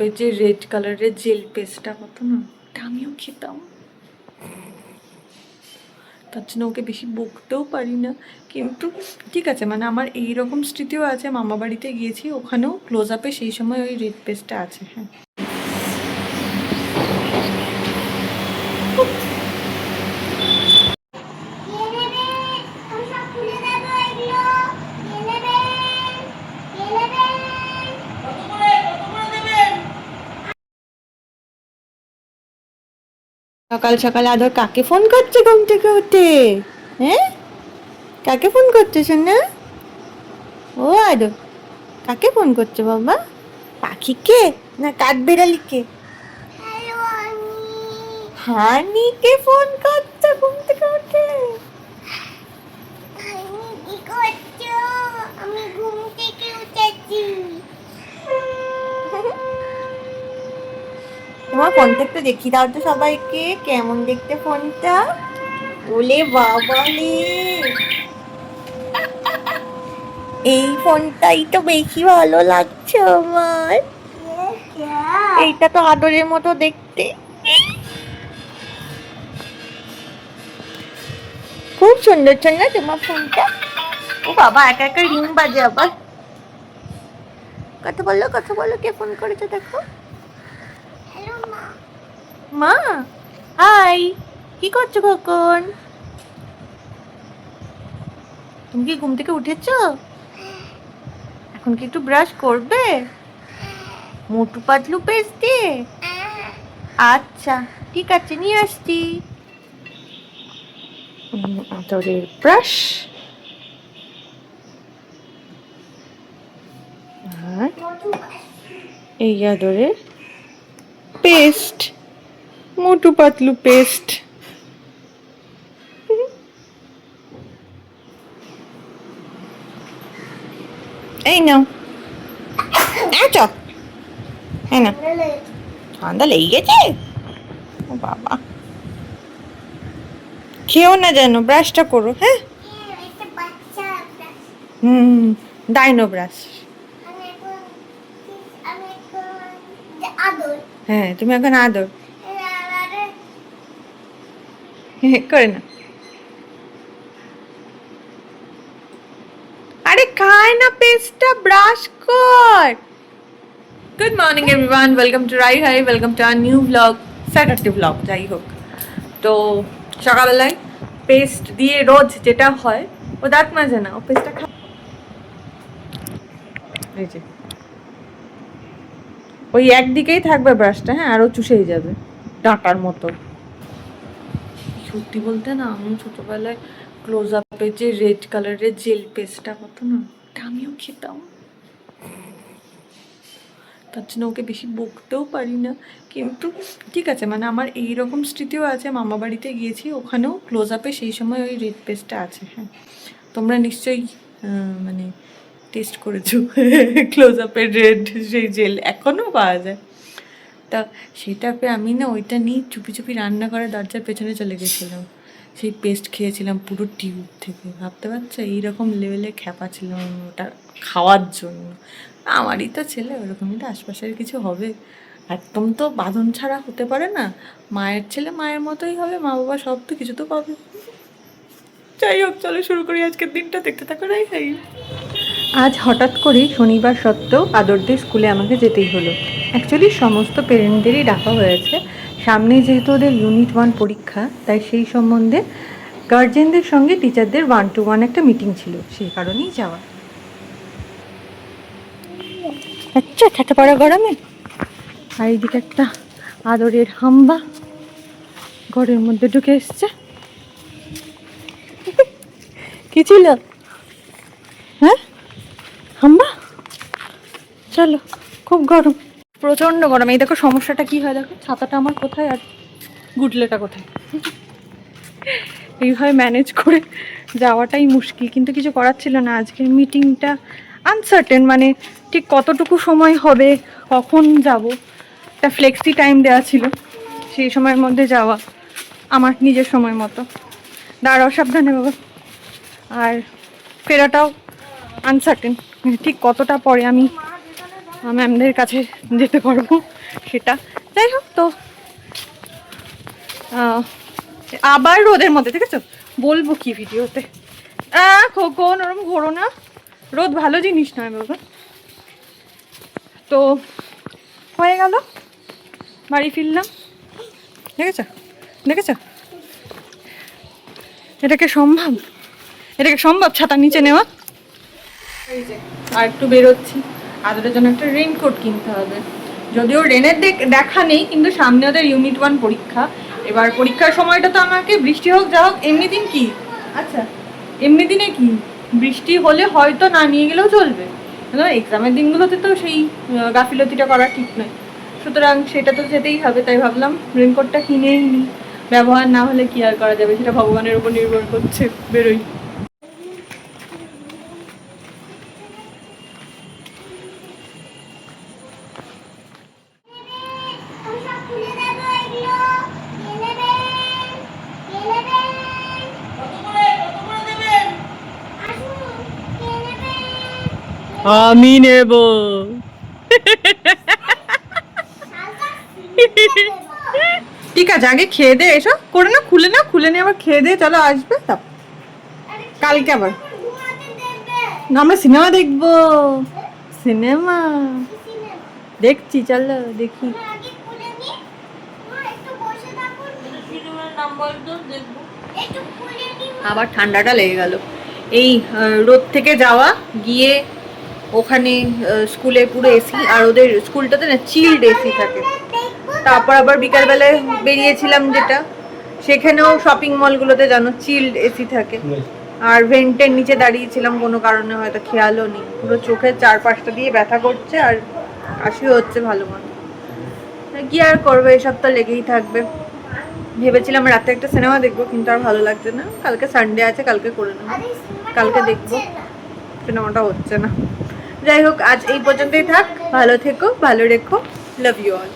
আপের যে রেড কালারের জেল পেস্টটা কত না, ওটা আমিও খেতাম। তার জন্য ওকে বেশি বকতেও পারি না, কিন্তু ঠিক আছে, মানে আমার এইরকম স্মৃতিও আছে, মামা বাড়িতে গিয়েছি, ওখানেও ক্লোজ আপে সেই সময় ওই রেড পেস্টটা আছে। হ্যাঁ, সকাল সকাল আদর কাকে ফোন করছে ঘুম থেকে উঠে? হ্যাঁ, কাকে ফোন করছে সোনা? ও আদর কাকে ফোন করছে বাবা? পাখিকে না কাঠবিড়ালিকে? হানিকে ফোন করছে ঘুম থেকে উঠে। আমি ঘুম থেকে উঠেছি। তোমার ফোনটা একটু দেখিয়ে দাও তো সবাইকে, কেমন দেখতে ফোনটা। ওলে বাবা রে, এই ফোনটাই তো বেশি ভালো লাগছে আমার। এইটা তো আদরের মতো দেখতে, খুব সুন্দর না তোমার ফোনটা। ও বাবা, একা একা রিং বাজে আবার। কথা বলো, কে ফোন করেছে দেখো। হ্যালো মা। মা, হাই, কি করছো কখন? তুমি কি ঘুম থেকে উঠেছো? এখন কি একটু ব্রাশ করবে মোটু পাতলু পেস্ট দিয়ে? আচ্ছা ঠিক আছে, নিয়ে আসছি। আদরের ব্রাশ আর এই আদরের পেস্ট, মোটু পাতলু পেস্ট। এই নাও, আচ্ছা হ্যাঁ না, ঠান্ডা লেগে গেছে। ও বাবা, খেও না যেন, ব্রাশটা করো। হ্যাঁ, ডাইনো ব্রাশ। হ্যাঁ, তুমি এখন আদর করে না। আরে খায় না পেস্টটা, ব্রাশ কর। Good morning everyone, welcome to Rai hi, welcome to our new blog, Saturday blog. যাই হোক, তো সকালবেলায় পেস্ট দিয়ে রোজ যেটা হয়, ও দাঁত মাজে না, ও পেস্টটা খা। এই যে ওই একদিকেই থাকবে ব্রাশটা, হ্যাঁ, আরও চুষেই যাবে ডাঁটার মতো। সত্যি বলতে না, আমি ছোটবেলায় ক্লোজ আপের যে রেড কালারের জেল পেস্টটা কত না, ওটা আমিও খেতাম। তার জন্য ওকে বেশি বকতেও পারি না, কিন্তু ঠিক আছে, মানে আমার এইরকম স্মৃতিও আছে, মামা বাড়িতে গিয়েছি, ওখানেও ক্লোজ আপে সেই সময় ওই রেড পেস্টটা আছে। হ্যাঁ, তোমরা নিশ্চয়ই মানে টেস্ট করেছো ক্লোজ আপের রেড সেই জেল এখনও পাওয়া যায়। তা সেটাকে আমি না ওইটা নিয়ে চুপি চুপি রান্না করে দরজার পেছনে চলে গেছিলাম, সেই পেস্ট খেয়েছিলাম পুরো টিউব থেকে। ভাবতে পারছো এইরকম লেভেলে খ্যাপা ছিলাম আমি ওটা খাওয়ার জন্য। আমারই তো ছেলে, ওরকমই তো আশপাশের কিছু হবে, একদম তো বাঁধন ছাড়া হতে পারে না। মায়ের ছেলে মায়ের মতোই হবে, মা বাবা সব তো কিছু তো পাবে। যাই হোক, চলো শুরু করি আজকের দিনটা, দেখতে থাকো রাই হাই। আজ হঠাৎ করেই শনিবার সত্ত্বেও আদরদের স্কুলে আমাকে যেতেই হলো। অ্যাকচুয়ালি সমস্ত পেরেন্টদেরই ডাকা হয়েছে, সামনে যেহেতু ওদের ইউনিট 1 পরীক্ষা, তাই সেই সম্বন্ধে গার্জেনদের সঙ্গে টিচারদের 1-to-1 একটা মিটিং ছিল, সেই কারণেই যাওয়া। আচ্ছা, ছাতা পড়া গরমে। আর এইদিকে একটা আদরের হাম্বা ঘরের মধ্যে ঢুকে এসছে। কি ছিল? হ্যাঁ, হাম্বা, চলো, খুব গরম, প্রচণ্ড গরম। এই দেখো সমস্যাটা কি হয়, দেখো ছাতাটা আমার কোথায় আর গুটলেটা কোথায়। এইভাবে ম্যানেজ করে যাওয়াটাই মুশকিল, কিন্তু কিছু করার ছিল না। আজকের মিটিংটা আনসার্টেন, মানে ঠিক কতটুকু সময় হবে, কখন যাব, একটা ফ্লেক্সি টাইম দেওয়া ছিল, সেই সময়ের মধ্যে যাওয়া আমার নিজের সময় মতো। দাঁড়াও, সাবধানে বাবা। আর ফেরাটাও আনসার্টেন, ঠিক কতটা পরে আমি ম্যামদের কাছে যেতে পারবো সেটা। যাই হোক, তো আবার রোদের মধ্যে, ঠিক আছে, বলবো কি ভিডিওতে। খোকন ওরম ঘোরো না, রোদ ভালো জিনিস নয় বাবা। তো হয়ে গেল, বাড়ি ফিরলাম। দেখেছ দেখেছ, এটাকে সম্ভব, এটাকে সম্ভব ছাতার নিচে নেওয়া? এই যে আর একটু বেরোচ্ছি, আদরের জন্য একটা রেইনকোট কিনতে হবে। যদিও রেনের দেখা নেই, কিন্তু সামনে ওদের ইউনিট 1 পরীক্ষা। এবার পরীক্ষার সময়টা তো আমাকে বৃষ্টি হোক যা হোক, এমনি দিন কি, আচ্ছা এমনি দিনে কি বৃষ্টি হলে হয়তো না নিয়ে গেলেও চলবে, কিন্তু এক্সামের দিনগুলোতে তো সেই গাফিলতিটা করা ঠিক নয়। সুতরাং সেটা তো যেতেই হবে, তাই ভাবলাম রেনকোটটা কিনেই নিই। ব্যবহার না হলে কি আর করা যাবে, সেটা ভগবানের উপর নির্ভর করছে। বেরোই। আমি সব খুলে দেবো এগুলো। কে নেবেন? কে নেবেন? আসুন, কে নেবেন? আমি নেব। হালকা সিঁড়িটা দেবো। ঠিক আছে, আগে খেয়ে দে, এসো করে না, খুলে না, খুলে নিয়ে আবার খেয়ে দে, চলো আসবে তা আরে কালকে আবার ঘুমাতে দেবে। আমরা সিনেমা দেখবো। সিনেমা কি সিনেমা? দেখছি, চলো দেখি। আমি আগে খুলে নিই। মা একটু বসে থাকুন। সিনেমার নাম বলতো দেখবো। একটু খুলে নিই মা। আবার ঠান্ডাটা লেগে গেল এই রোদ থেকে যাওয়া, গিয়ে ওখানে স্কুলে পুরো এসি, আর ওদের স্কুলটাতে না চিল্ড এসি থাকে। দেখবো। তারপর আবার বিকালবেলায় বেরিয়েছিলাম যেটা, সেখানেও শপিং মলগুলোতে জানো চিল্ড এসি থাকে। আর ভেন্টের নিচে দাঁড়িয়েছিলাম কোনো কারণে, হয়তো খেয়ালও নেই, পুরো চোখের চারপাশটা দিয়ে ব্যথা করছে আর কাশিও হচ্ছে ভালো মতো। কি আর করবে, এসব তো লেগেই থাকবে। ভেবেছিলাম রাতে একটা সিনেমা দেখবো, কিন্তু আর ভালো লাগছে না, কালকে সানডে আছে, কালকে করে নেবো, আরে সিনেমাটা কালকে দেখবো। হচ্ছে না। সিনেমাটা হচ্ছে না। যাই হোক, আজ এই পর্যন্তই থাক, ভালো থেকো, ভালো রেখো, লাভ ইউ অল।